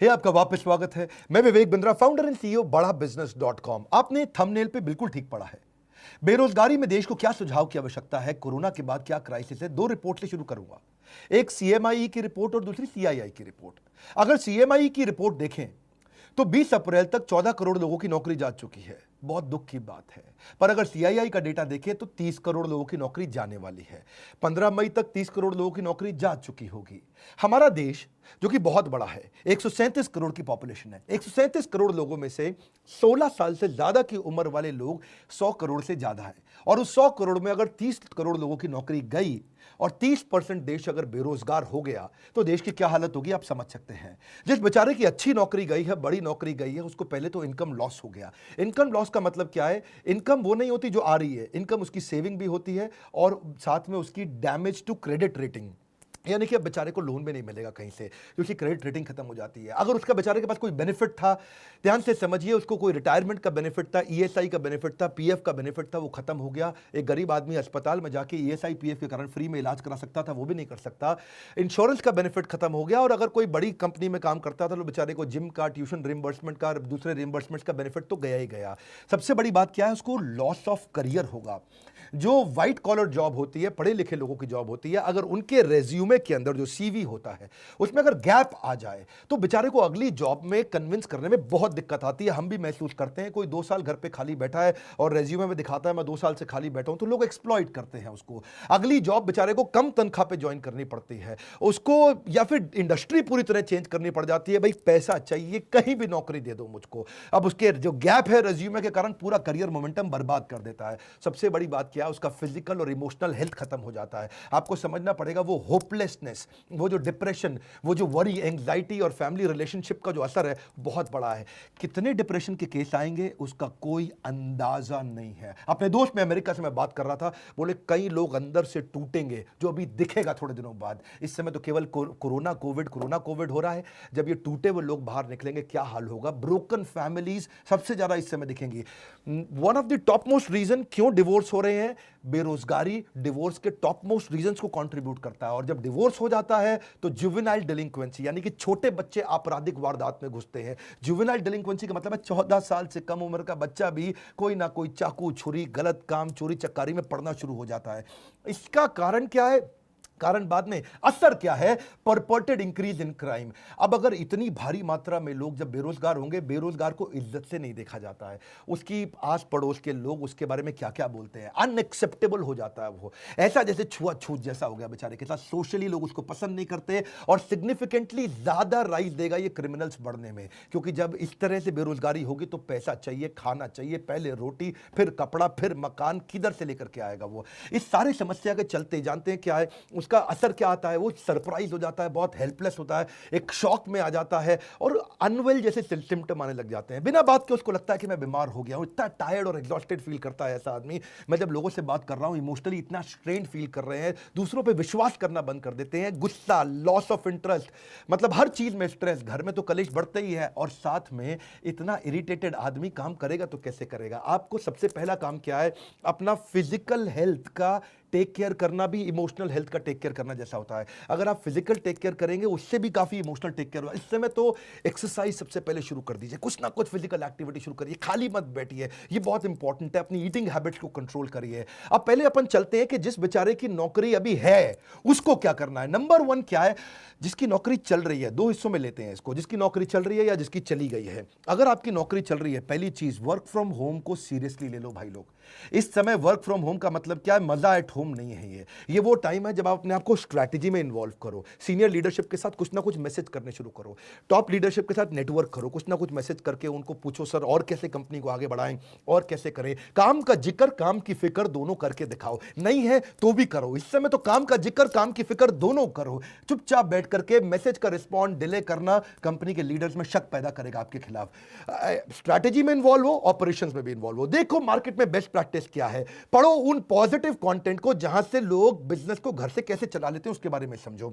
हे आपका वापस स्वागत है। मैं Vivek Bindra, founder and CEO बड़ा बिजनेस .com। आपने थंबनेल पे बिल्कुल ठीक पढ़ा है। बेरोजगारी में देश को क्या सुझाव की आवश्यकता है, कोरोना के बाद क्या क्राइसिस है। दो रिपोर्ट से शुरू करूंगा, एक सीएमआई की रिपोर्ट और दूसरी सीआईआई की रिपोर्ट। अगर सीएमआई की रिपोर्ट देखें तो 20 अप्रैल तक 14 करोड़ लोगों की नौकरी जा चुकी है, बहुत दुख की बात है। पर अगर सीआईआई का डेटा देखें तो 30 करोड़ लोगों की नौकरी जाने वाली है। 15 मई तक 30 करोड़ लोगों की नौकरी जा चुकी होगी। हमारा देश जो कि बहुत बड़ा है, 137 करोड़ की पॉपुलेशन है। 137 करोड़ लोगों में से 16 साल से ज्यादा की उम्र वाले लोग 100 करोड़ से ज्यादा है। और उस 100 करोड़ में अगर 30 करोड़ लोगों की नौकरी गई और 30% देश अगर बेरोजगार हो गया तो देश की क्या हालत होगी आप समझ सकते हैं। जिस बेचारे की अच्छी नौकरी गई है, बड़ी नौकरी गई है, उसको पहले तो इनकम लॉस हो गया। इनकम लॉस का मतलब क्या है? इनकम वो नहीं होती जो आ रही है, इनकम उसकी सेविंग भी होती है और साथ में उसकी डैमेज टू क्रेडिट रेटिंग, यानी कि अब बेचारे को लोन भी नहीं मिलेगा कहीं से क्योंकि क्रेडिट रेटिंग खत्म हो जाती है। अगर उसका बेचारे के पास कोई बेनिफिट था, ध्यान से समझिए, उसको कोई रिटायरमेंट का बेनिफिट था, ईएसआई का बेनिफिट था, पीएफ का बेनिफिट था, वो खत्म हो गया। एक गरीब आदमी अस्पताल में जाके ईएसआई पीएफ के कारण फ्री में इलाज करा सकता था, वो भी नहीं कर सकता। इंश्योरेंस का बेनिफिट खत्म हो गया। और अगर कोई बड़ी कंपनी में काम करता था तो बेचारे को जिम का, ट्यूशन रिम्बर्समेंट का, दूसरे रिम्बर्समेंट का बेनिफिट तो गया ही गया। सबसे बड़ी बात क्या है? उसको लॉस ऑफ करियर होगा। जो व्हाइट कॉलर जॉब होती है, पढ़े लिखे लोगों की जॉब होती है, अगर उनके रेज्यूमे के अंदर जो सीवी होता है उसमें अगर गैप आ जाए तो बेचारे को अगली जॉब में कन्विंस करने में बहुत दिक्कत आती है। हम भी महसूस करते हैं। कोई 2 साल घर पे खाली बैठा है और रेज्यूमे में दिखाता है मैं 2 साल से खाली बैठा हूं, तो लोग एक्सप्लॉइट करते हैं उसको। अगली जॉब बेचारे को कम तनख्वाह पे ज्वाइन करनी पड़ती है उसको, या फिर इंडस्ट्री पूरी तरह चेंज करनी पड़ जाती है। भाई पैसा चाहिए, कहीं भी नौकरी दे दो मुझको। अब उसके जो गैप है रेज्यूमे के कारण पूरा करियर मोमेंटम बर्बाद कर देता है। सबसे बड़ी बात क्या है? उसका फिजिकल और इमोशनल हेल्थ खत्म हो जाता है। आपको समझना पड़ेगा, वो होपलेसनेस, वो जो डिप्रेशन, वो जो वरी, एंग्जाइटी और फैमिली रिलेशनशिप का जो असर है बहुत बड़ा है। कितने डिप्रेशन के केस आएंगे उसका कोई अंदाजा नहीं है। अपने दोस्त में अमेरिका से मैं बात कर रहा था, बोले कई लोग अंदर से टूटेंगे जो अभी दिखेगा थोड़े दिनों बाद। इस समय तो केवल कोरोना कोविड हो रहा है। जब ये टूटे हुए लोग बाहर निकलेंगे क्या हाल होगा? ब्रोकन फैमिलीज सबसे ज्यादा इस समय दिखेंगी। One of the top most reason क्यों डिवोर्स हो रहे हैं, बेरोजगारी डिवोर्स के टॉप मोस्ट रीजंस को कंट्रीब्यूट करता है। और जब डिवोर्स हो जाता है तो जुवेनाइल डिलिंक्वेंसी, यानी कि छोटे बच्चे आपराधिक वारदात में घुसते हैं। जुवेनाइल डिलिंक्वेंसी का मतलब है 14 साल से कम उम्र का बच्चा भी कोई ना कोई चाकू, छुरी, गलत काम, चोरी चक्कारी में पड़ना शुरू हो जाता है। इसका कारण क्या है? कारण बाद में, असर क्या है? परपर्टेड इंक्रीज इन क्राइम। अब अगर इतनी भारी मात्रा में लोग जब बेरोजगार होंगे, बेरोजगार को इज्जत से नहीं देखा जाता है। उसकी आस पड़ोस के लोग उसके बारे में क्या क्या बोलते हैं, अनएक्सेप्टेबल हो जाता है। वो ऐसा जैसे छुआछूत जैसा हो गया बेचारे के साथ। सोशली लोग उसको पसंद नहीं करते और सिग्निफिकेंटली ज्यादा राइज देगा ये क्रिमिनल्स बढ़ने में। क्योंकि जब इस तरह से बेरोजगारी होगी तो पैसा चाहिए, खाना चाहिए, पहले रोटी, फिर कपड़ा, फिर मकान, किधर से लेकर के आएगा वो? इस सारी समस्या के चलते जानते हैं क्या है उसका असर क्या आता है? वो सरप्राइज हो जाता है, बहुत हेल्पलेस होता है, एक शॉक में आ जाता है और अनवेल जैसे सिम्टम आने लग जाते हैं। बिना बात के उसको लगता है कि मैं बीमार हो गया हूं। इतना टायर्ड और एग्जॉस्टेड फील करता है ऐसा आदमी। मैं जब लोगों से बात कर रहा हूं, इमोशनली इतना स्ट्रेन फील कर रहे हैं, दूसरों पे विश्वास करना बंद कर देते हैं, गुस्सा, लॉस ऑफ इंटरेस्ट, मतलब हर चीज में स्ट्रेस, घर में तो कलेश बढ़ते ही है और साथ में इतना इरिटेटेड आदमी काम करेगा तो कैसे करेगा? आपको सबसे पहला काम क्या है? अपना फिजिकल हेल्थ का टेक केयर करना भी इमोशनल हेल्थ का टेक केयर करना जैसा होता है। अगर आप फिजिकल टेक केयर करेंगे उससे भी काफी इमोशनल टेक केयर होगा। इस समय तो एक्सरसाइज सबसे पहले शुरू कर दीजिए, कुछ ना कुछ फिजिकल एक्टिविटी शुरू करिए, खाली मत बैठिए, ये बहुत इंपॉर्टेंट है। अपनी ईटिंग हैबिट्स को कंट्रोल करिए। अब पहले अपन चलते हैं कि जिस बेचारे की नौकरी अभी है उसको क्या करना है। नंबर 1 क्या है? जिसकी नौकरी चल रही है, 2 हिस्सों में लेते हैं इसको, जिसकी नौकरी चल रही है या जिसकी चली गई है। अगर आपकी नौकरी चल रही है, पहली चीज वर्क फ्रॉम होम को सीरियसली ले लो भाई लोग। इस समय वर्क फ्रॉम होम का मतलब क्या है? मजा एट होम नहीं है। ये वो टाइम है जब आप अपने आप को स्ट्रैटेजी में इन्वॉल्व करो, सीनियर लीडरशिप के साथ कुछ ना कुछ मैसेज करने शुरू करो, टॉप लीडरशिप के साथ नेटवर्क करो, कुछ ना कुछ मैसेज करके उनको पूछो सर और कैसे कंपनी को आगे बढ़ाएं और कैसे करें। काम का जिक्र, काम की फिक्र दोनों करके दिखाओ। नहीं है तो भी करो। इस समय तो काम का जिक्र, काम की फिक्र दोनों करो। चुपचाप बैठ करके मैसेज का रिस्पॉन्ड डिले करना कंपनी के लीडर्स में शक पैदा करेगा आपके खिलाफ। स्ट्रैटेजी में इन्वॉल्व हो, ऑपरेशंस में भी इन्वॉल्व हो। देखो मार्केट में बेस्ट प्रैक्टिस क्या है, पढ़ो उन पॉजिटिव कंटेंट को जहां से लोग बिजनेस को घर से कैसे चला लेते हैं उसके बारे में समझो।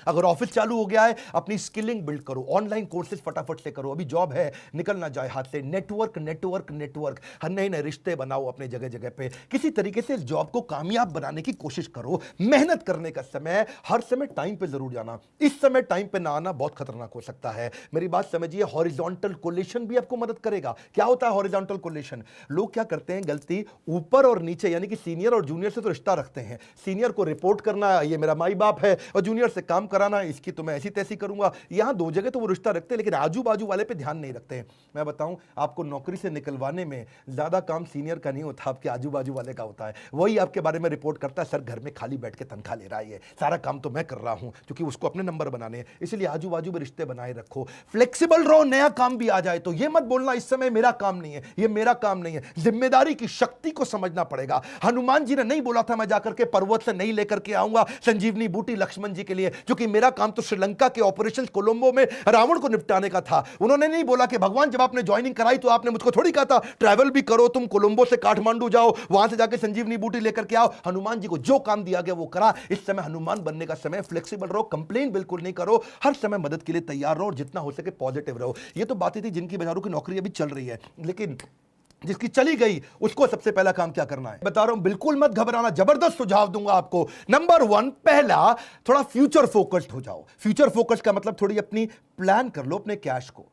अगर ऑफिस चालू हो गया है, अपनी स्किलिंग बिल्ड करो, ऑनलाइन कोर्सेज फटाफट से करो, अभी जॉब है निकल ना जाए हाथ से। नेटवर्क नेटवर्क नेटवर्क, हर नए नए रिश्ते बनाओ अपने जगह जगह पे, किसी तरीके से इस जॉब को कामयाब बनाने की कोशिश करो। मेहनत करने का समय, हर समय टाइम पे जरूर जाना, इस समय टाइम पे ना आना बहुत खतरनाक हो सकता है। मेरी बात समझिए, हॉरिजॉन्टल कोलेशन भी आपको मदद करेगा। क्या होता है हॉरिजॉन्टल कोलेशन? लोग क्या करते हैं गलती, ऊपर और नीचे यानी कि सीनियर और जूनियर से तो रिश्ता रखते हैं, सीनियर को रिपोर्ट करना, ये मेरा माई बाप है, और जूनियर से काम कराना, इसकी तो मैं ऐसी तैसी करूंगा। यहां दो जगह तो वो रिश्ता रखते हैं, लेकिन आजू बाजू वाले पे ध्यान नहीं रखते हैं। मैं बताऊं, आपको नौकरी से निकलवाने में ज्यादा काम सीनियर का नहीं होता, आपके आजू बाजू वाले का होता है। वही आपके बारे में रिपोर्ट करता है, सर घर में खाली बैठ के तनख्वाह ले रहा है, सारा काम तो मैं कर रहा हूं, क्योंकि उसको अपने नंबर बनाने हैं। इसलिए आजू बाजू में रिश्ते बनाए रखो, फ्लेक्सिबल रहो। नया काम भी आ जाए तो ये मत बोलना इस समय मेरा काम नहीं है, ये मेरा काम नहीं है। जिम्मेदारी की शक्ति को समझना पड़ेगा। हनुमान जी ने नहीं बोला था मैं जाकर के पर्वत से नहीं लेकर के आऊंगा संजीवनी बूटी लक्ष्मण जी के लिए, क्योंकि मेरा काम तो श्रीलंका के ऑपरेशन कोलंबो में रावण को निपटाने का था। उन्होंने नहीं बोला कि भगवान जब आपने ज्वाइनिंग कराई तो आपने मुझको थोड़ी कहा था ट्रैवल भी करो, तुम कोलंबो से काठमांडू जाओ, वहां से जाके संजीवनी बूटी लेकर के आओ। हनुमान जी को जो काम दिया गया वो करा। इस समय हनुमान बनने का समय, फ्लेक्सिबल रहो, कंप्लेन बिल्कुल नहीं करो, हर समय मदद के लिए तैयार रहो और जितना हो सके पॉजिटिव रहो। ये तो बातें थी जिनकी बाजारों की नौकरी अभी चल रही है, लेकिन जिसकी चली गई उसको सबसे पहला काम क्या करना है बता रहा हूं, बिल्कुल मत घबराना, जबरदस्त सुझाव दूंगा आपको। नंबर 1, पहला, थोड़ा फ्यूचर फोकस्ड हो जाओ। फ्यूचर फोकस का मतलब थोड़ी अपनी प्लान कर लो अपने कैश को।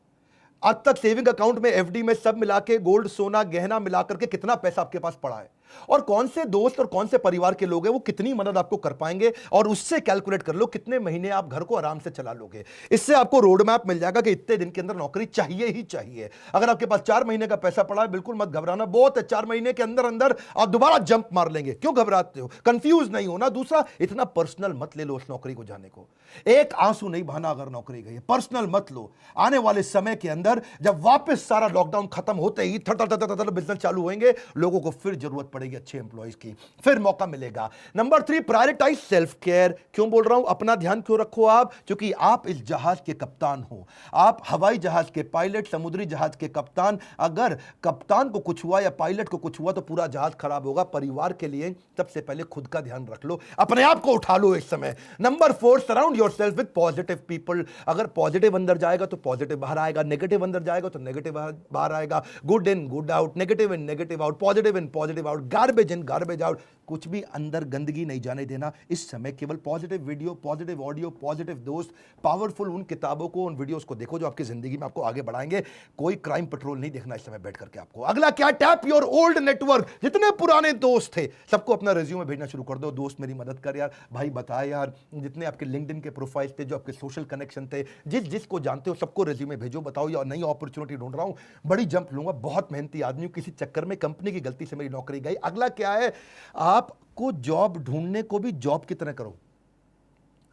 आज तक सेविंग अकाउंट में, एफडी में सब मिला के, गोल्ड सोना गहना मिला करके कितना पैसा आपके पास पड़ा है, और कौन से दोस्त और कौन से परिवार के लोग हैं वो कितनी मदद आपको कर पाएंगे, और उससे कैलकुलेट कर लो कितने महीने आप घर को आराम से चला लोगे। इससे आपको रोड मैप मिल जाएगा कि इतने दिन के अंदर नौकरी चाहिए ही चाहिए। अगर आपके पास 4 महीने का पैसा पड़ा है, बिल्कुल मत घबराना, बहुत है, 4 महीने के अंदर अंदर आप दोबारा जंप मार लेंगे। क्यों घबराते हो? कंफ्यूज नहीं होना। दूसरा, इतना पर्सनल मत ले लो उस नौकरी को जाने को, एक आंसू नहीं बहाना अगर नौकरी गई है, पर्सनल मत लो। आने वाले समय के अंदर जब वापस सारा लॉकडाउन खत्म होते ही बिजनेस चालू होंगे, लोगों को फिर जरूरत पड़ेगी अच्छे एम्प्लॉइज की, फिर मौका मिलेगा। Number 3, prioritise self care. क्यों बोल रहा हूं अपना ध्यान क्यों रखो आप? क्योंकि आप इस जहाज के कप्तान हो, आप हवाई जहाज के पायलट, समुद्री जहाज के कप्तान। अगर कप्तान को कुछ हुआ या पायलट को कुछ हुआ तो पूरा जहाज खराब होगा। परिवार के लिए सबसे पहले खुद का ध्यान रख लो, अपने आप को उठा लो इस समय। Number 4, surround yourself with positive people. अगर पॉजिटिव अंदर जाएगा तो पॉजिटिव बाहर आएगा, नेगेटिव अंदर जाएगा तो नेगेटिव बाहर आएगा। Good in good out, negative in negative out, positive in positive out, garbage in garbage out. कुछ भी अंदर गंदगी नहीं जाने देना इस समय। केवल positive video, positive audio, positive दोस्त, पावरफुल उन किताबों को, उन वीडियोस को देखो जो आपकी जिंदगी में आपको आगे बढ़ाएंगे। कोई क्राइम पेट्रोल नहीं देखना इस समय बैठ करके आपको। अगला क्या? Tap your old network. जितने पुराने दोस्त थे सबको अपना रिज्यूमे भेजना शुरू कर दो। दोस्त मेरी मदद कर यार, भाई बता यार, जितने आपके लिंक्डइन के प्रोफाइल थे, जो आपके सोशल कनेक्शन थे, जिसको जानते हो सबको रिज्यूमे भेजो। बताओ यार नई अपॉर्चुनिटी ढूंढ रहा हूं, बड़ी जंप लूंगा, बहुत मेहनती आदमी हूं, किसी चक्कर में कंपनी की गलती से मेरी नौकरी गई। अगला क्या है? आपको जॉब ढूंढने को भी जॉब की तरह करो,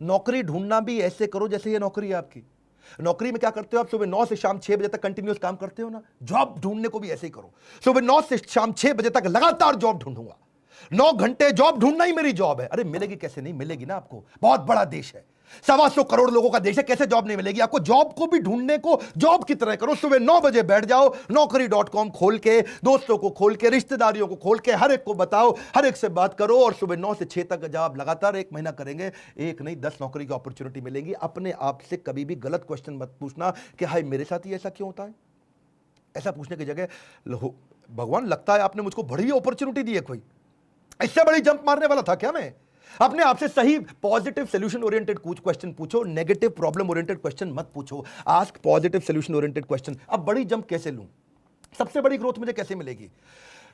नौकरी ढूंढना भी ऐसे करो जैसे ये नौकरी है आपकी। नौकरी में क्या करते हो आप? सुबह 9 से शाम 6 बजे तक कंटिन्यूअस काम करते हो ना, जॉब ढूंढने को भी ऐसे ही करो। सुबह 9 से शाम 6 बजे तक लगातार जॉब ढूंढूंगा, 9 घंटे जॉब ढूंढना ही मेरी जॉब है। अरे मिलेगी कैसे नहीं मिलेगी ना आपको, बहुत बड़ा देश है, 125 करोड़ लोगों का देश है, कैसे जॉब नहीं मिलेगी आपको? जॉब को भी ढूंढने को जॉब की तरह करो। सुबह 9 बजे बैठ जाओ, naukri.com खोल के, दोस्तों को खोल के, रिश्तेदारियों को खोल के, हर एक को बताओ, हर एक से बात करो, और सुबह 9 से 6 तक जब आप लगातार 1 महीना करेंगे, एक नहीं 10 नौकरी की अपॉर्चुनिटी मिलेगी। अपने आप से कभी भी गलत क्वेश्चन मत पूछना कि हाय मेरे साथ ही ऐसा क्यों होता है। ऐसा पूछने की जगह भगवान लगता है आपने मुझको बड़ी अपॉर्चुनिटी दी है, कोई इससे बड़ी जंप मारने वाला था क्या मैं? अपने आप से सही पॉजिटिव सोल्यूशन ओरिएंटेड कुछ क्वेश्चन पूछो, नेगेटिव प्रॉब्लम ओरिएंटेड क्वेश्चन मत पूछो। Ask positive solution oriented question. अब बड़ी जंप कैसे लूं, सबसे बड़ी ग्रोथ मुझे कैसे मिलेगी,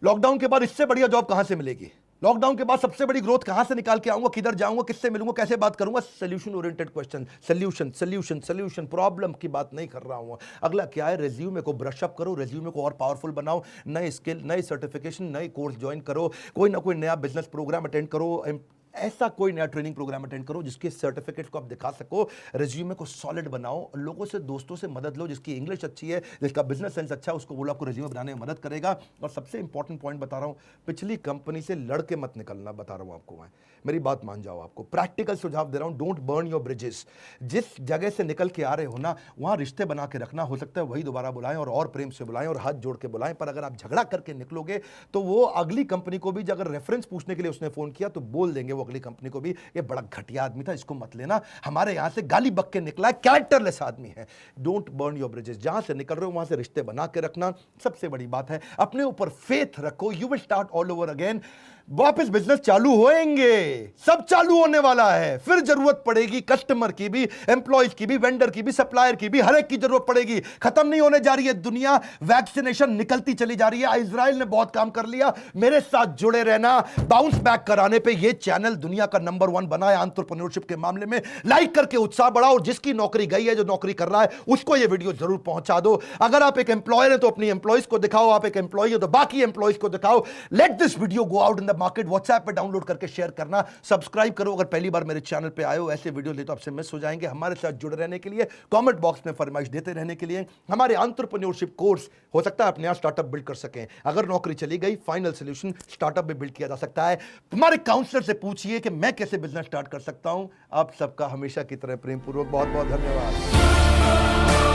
लॉकडाउन के बाद इससे बढ़िया जॉब कहां से मिलेगी, लॉकडाउन के बाद सबसे बड़ी ग्रोथ कहां से निकाल के आऊंगा, किधर जाऊंगा, किससे मिलूंगा, कैसे बात करूंगा। Solution oriented question, solution solution solution, problem की बात नहीं कर रहा हूं। अगला क्या है? रिज्यूमे को ब्रश अप करो, रिज्यूमे को और पावरफुल बनाओ, नए स्किल, नए सर्टिफिकेशन, नए कोर्स ज्वाइन करो, कोई ना कोई नया बिजनेस प्रोग्राम अटेंड करो, ऐसा कोई नया ट्रेनिंग प्रोग्राम अटेंड करो जिसके सर्टिफिकेट को आप दिखा सको। रिज्यूमे को सॉलिड बनाओ, लोगों से, दोस्तों से मदद लो, जिसकी इंग्लिश अच्छी है, जिसका बिजनेस सेंस अच्छा है, उसको बोलो आपको रिज्यूमे बनाने में मदद करेगा। और सबसे इंपॉर्टेंट पॉइंट बता रहा हूं, पिछली कंपनी से लड़के मत निकलना, बता रहा हूं आपको मैं, मेरी बात मान जाओ। आपको प्रैक्टिकल सुझाव दे रहा हूं, डोंट बर्न योर ब्रिजेस। जिस जगह से निकल के आ रहे हो ना, वहां रिश्ते बना के रखना। हो सकता है वही दोबारा बुलाएं और प्रेम से बुलाएं और हाथ जोड़ के बुलाएं, पर अगर आप झगड़ा करके निकलोगे तो वो अगली कंपनी को भी अगर रेफरेंस पूछने के लिए उसने फोन किया तो बोल देंगे वो अगली कंपनी को भी, ये बड़ा घटिया आदमी था, इसको मत लेना, हमारे यहां से गाली बक के निकला है, कैरेक्टरलेस आदमी है। डोंट बर्न योर ब्रिजेस, जहां से निकल रहे हो वहां से रिश्ते बना के रखना सबसे बड़ी बात है। अपने ऊपर फेथ रखो, you will start all over again. वापस बिजनेस चालू होएंगे, सब चालू होने वाला है, फिर जरूरत पड़ेगी कस्टमर की भी, एम्प्लॉयज की भी, वेंडर की भी, सप्लायर की भी, हर एक की जरूरत पड़ेगी। खत्म नहीं होने जा रही है दुनिया, वैक्सीनेशन निकलती चली जा रही है। इजराइल ने बहुत काम कर लिया, मेरे साथ जुड़े रहना। बाउंस बैक कराने पे ये चैनल दुनिया का नंबर 1 बना है एंटरप्रेन्योरशिप के मामले में। लाइक करके उत्साह बढ़ाओ, और जिसकी नौकरी गई है, जो नौकरी कर रहा है, उसको ये वीडियो जरूर पहुंचा दो। अगर आप एक एम्प्लॉयर है तो अपनी एम्प्लॉयज को दिखाओ, आप एक एम्प्लॉय हो तो बाकी एम्प्लॉयज को दिखाओ। Let this video go out in the market. WhatsApp पे डाउनलोड करके शेयर करना, सब्सक्राइब करो अगर पहली बार मेरे चैनल पे आए हो। ऐसे वीडियो ले तो आपसे मिस हो जाएंगे। हमारे साथ जुड़े रहने के लिए, कमेंट बॉक्स में फरमाइश देते रहने के लिए, हमारे एंटरप्रेन्योरशिप कोर्स, हो सकता है आप नया स्टार्टअप बिल्ड कर सकें। अगर नौकरी चली गई, फाइनल सोल्यूशन स्टार्टअप भी बिल्ड किया जा सकता है। तुम्हारे काउंसलर से पूछिए कि मैं कैसे बिजनेस स्टार्ट कर सकता हूं। आप सबका हमेशा की तरह प्रेम पूर्वक बहुत बहुत धन्यवाद।